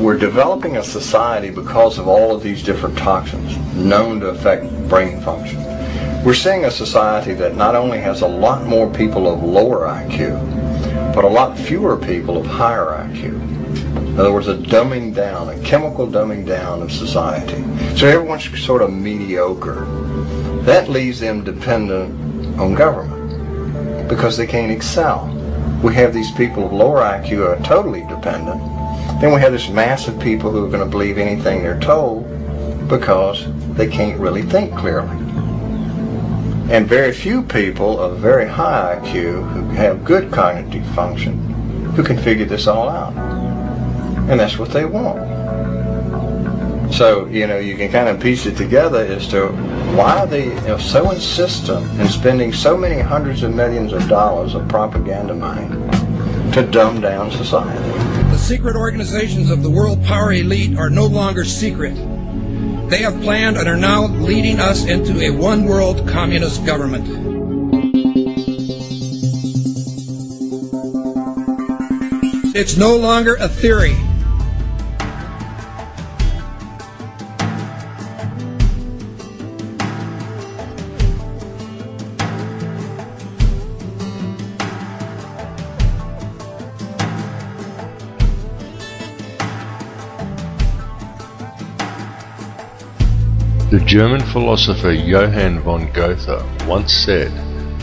we're developing a society because of all of these different toxins known to affect brain function. We're seeing a society that not only has a lot more people of lower IQ, but a lot fewer people of higher IQ. In other words, a dumbing down, a chemical dumbing down of society. So everyone's sort of mediocre. That leaves them dependent on government because they can't excel. We have these people of lower IQ who are totally dependent. Then we have this mass of people who are going to believe anything they're told because they can't really think clearly. And very few people of very high IQ who have good cognitive function who can figure this all out. And that's what they want. So, you can kind of piece it together as to why they so insistent in spending so many hundreds of millions of dollars of propaganda money to dumb down society. The secret organizations of the world power elite are no longer secret. They have planned and are now leading us into a one-world communist government. It's no longer a theory. The German philosopher Johann von Goethe once said,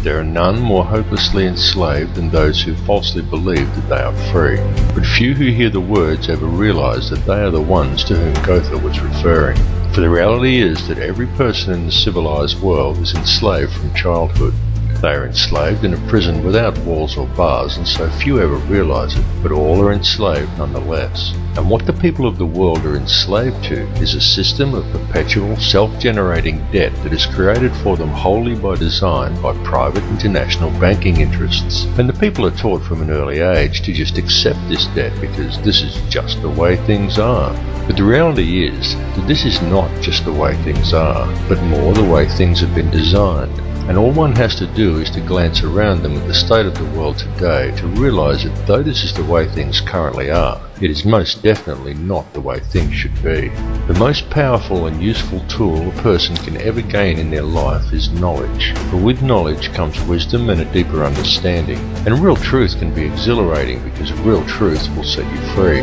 "There are none more hopelessly enslaved than those who falsely believe that they are free." But few who hear the words ever realize that they are the ones to whom Goethe was referring. For the reality is that every person in the civilized world is enslaved from childhood. They are enslaved in a prison without walls or bars, and so few ever realize it, but all are enslaved nonetheless. And what the people of the world are enslaved to is a system of perpetual self-generating debt that is created for them wholly by design by private international banking interests. And the people are taught from an early age to just accept this debt because this is just the way things are. But the reality is that this is not just the way things are, but more the way things have been designed. And all one has to do is to glance around them at the state of the world today to realize that though this is the way things currently are, it is most definitely not the way things should be. The most powerful and useful tool a person can ever gain in their life is knowledge. For with knowledge comes wisdom and a deeper understanding. And real truth can be exhilarating because real truth will set you free.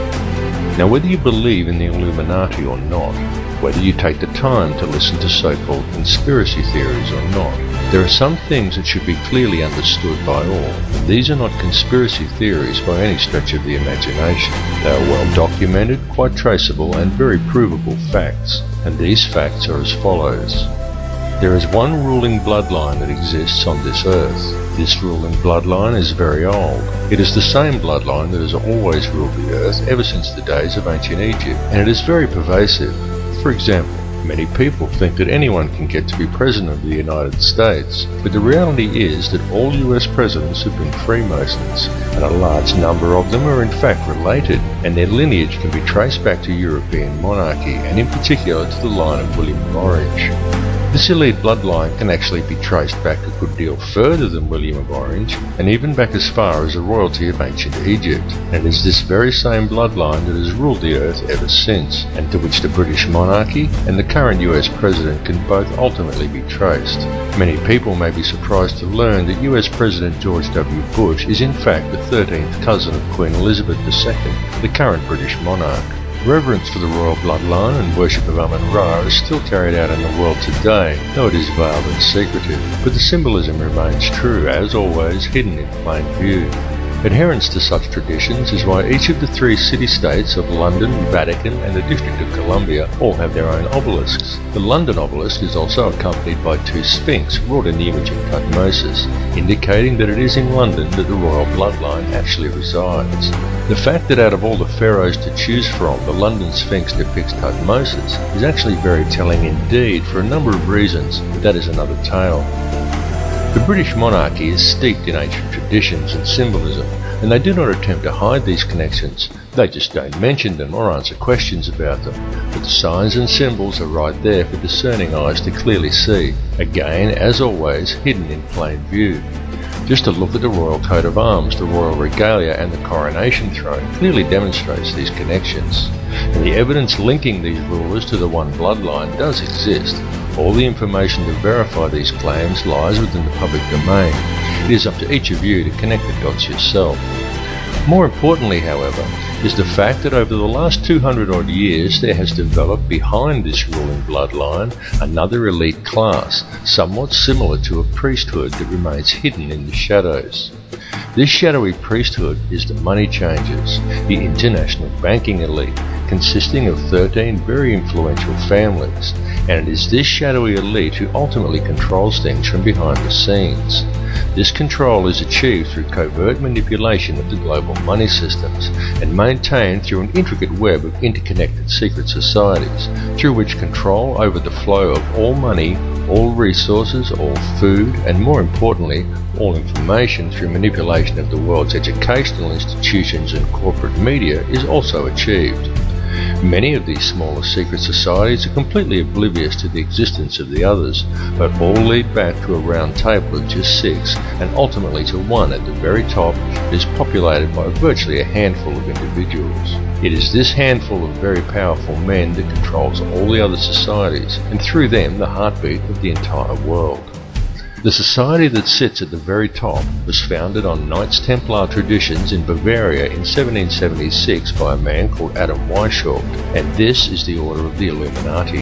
Now whether you believe in the Illuminati or not, whether you take the time to listen to so-called conspiracy theories or not, there are some things that should be clearly understood by all. These are not conspiracy theories by any stretch of the imagination. They are well documented, quite traceable, and very provable facts. And these facts are as follows. There is one ruling bloodline that exists on this earth. This ruling bloodline is very old. It is the same bloodline that has always ruled the earth ever since the days of ancient Egypt, and it is very pervasive. For example, many people think that anyone can get to be President of the United States, but the reality is that all US presidents have been Freemasons, and a large number of them are in fact related, and their lineage can be traced back to European monarchy, and in particular to the line of William of Orange. This elite bloodline can actually be traced back a good deal further than William of Orange, and even back as far as the royalty of ancient Egypt. And it is this very same bloodline that has ruled the earth ever since, and to which the British monarchy and the current US president can both ultimately be traced. Many people may be surprised to learn that US President George W. Bush is in fact the 13th cousin of Queen Elizabeth II, the current British monarch. Reverence for the royal bloodline and worship of Amun-Ra is still carried out in the world today, though it is veiled and secretive, but the symbolism remains true, as always, hidden in plain view. Adherence to such traditions is why each of the three city-states of London, Vatican and the District of Columbia all have their own obelisks. The London obelisk is also accompanied by two sphinx wrought in the image of Tutmosis, indicating that it is in London that the royal bloodline actually resides. The fact that out of all the pharaohs to choose from, the London Sphinx depicts Tutmosis is actually very telling indeed for a number of reasons, but that is another tale. The British monarchy is steeped in ancient traditions and symbolism, and they do not attempt to hide these connections. They just don't mention them or answer questions about them. But the signs and symbols are right there for discerning eyes to clearly see, again, as always, hidden in plain view. Just a look at the royal coat of arms, the royal regalia and the coronation throne clearly demonstrates these connections. And the evidence linking these rulers to the one bloodline does exist. All the information to verify these claims lies within the public domain. It is up to each of you to connect the dots yourself. More importantly, however, is the fact that over the last 200 odd years there has developed behind this ruling bloodline another elite class, somewhat similar to a priesthood that remains hidden in the shadows. This shadowy priesthood is the money changers, the international banking elite, consisting of 13 very influential families, and it is this shadowy elite who ultimately controls things from behind the scenes. This control is achieved through covert manipulation of the global money systems and maintained through an intricate web of interconnected secret societies, through which control over the flow of all money, all resources, all food, and more importantly, all information through manipulation of the world's educational institutions and corporate media is also achieved. Many of these smaller secret societies are completely oblivious to the existence of the others, but all lead back to a round table of just 6 and ultimately to one at the very top that is populated by virtually a handful of individuals. It is this handful of very powerful men that controls all the other societies, and through them the heartbeat of the entire world. The society that sits at the very top was founded on Knights Templar traditions in Bavaria in 1776 by a man called Adam Weishaupt, and this is the order of the Illuminati.